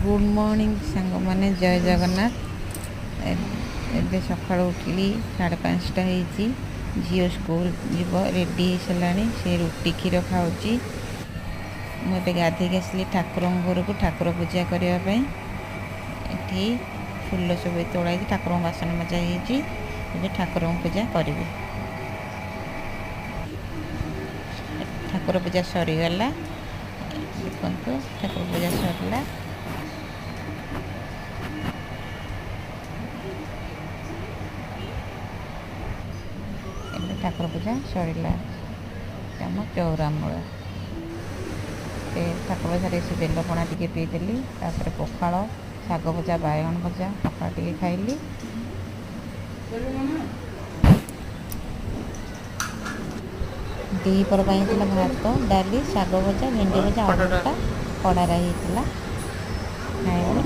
Good morning सांग मैंने जय जगन्नाथ। एबे सकाल उठिली 5:30 हो झील स्कूल जीव रेडी हो सारा से रुटी क्षीर खाऊँ। मुझे गाधे आसली ठाकुर घर को ठाकुर पूजा करने ये फूल सब तोड़ा ठाकुर बासन मजा हो ठाकुर पूजा करी। ठाकुर पूजा सरीगला देखु ठाकुर पूजा सरला। ठाकुर पूजा सरला आम चौरा मूल ठाकुर पूजा से बेलपणा टी पीदेली पखाड़ शाग भजा बायगण भजा पखाड़ टी खाइली। दीपर भात डाली शाग भजा भेंडी भजा आलूटा कड़ारा होता खाइल।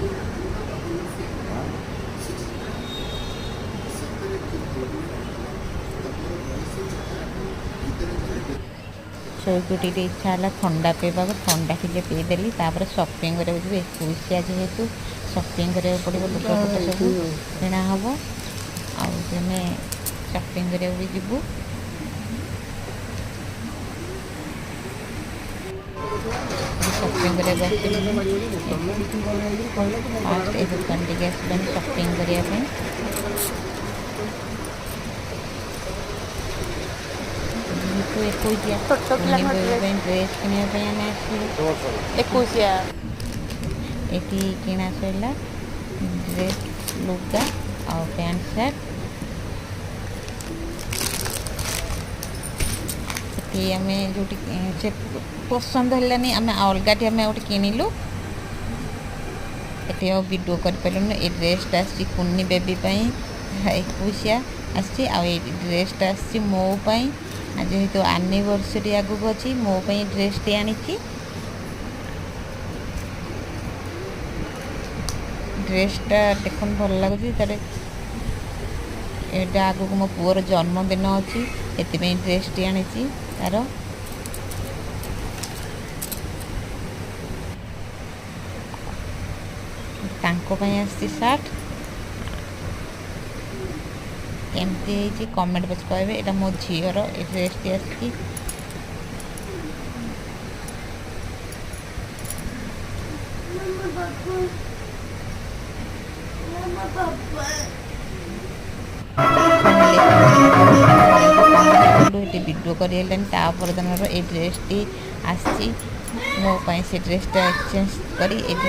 शोक इच्छा है ठंडा पीवा ठंडा टे पीदेली सपिंग 21 जेहेतु सपिंग पड़ो लुगापटा सब किणा हम आमे सपिंग भी जीवु। सपिंग फास्ट ए दुकान टी आसला सपिंग करने ड्रेस किनाया ये किना सरला ड्रेस लुगा आ पैंट सार्ट आम जो पसंद है आम अलग आम गोटे किणिलु ये वीडियो कर ये ड्रेसटा कुन्नी बेबी 21 आसी ड्रेसटा मो जेहेतु एनिवर्सरी आगू अच्छी मोपाई ड्रेस टी आनी। ड्रेसटा देख भल लगुच यहाँ आगू मो पुअर जन्मदिन अच्छी ये ड्रेस टी आनी तार आसी सार्ट केमती कमेंट बस कहे यहाँ मो झीर ये ड्रेस टी आसी वीडियो कर दिन ये ड्रेस टी आसी मोपाई से ड्रेसटा एक्सचेंज कर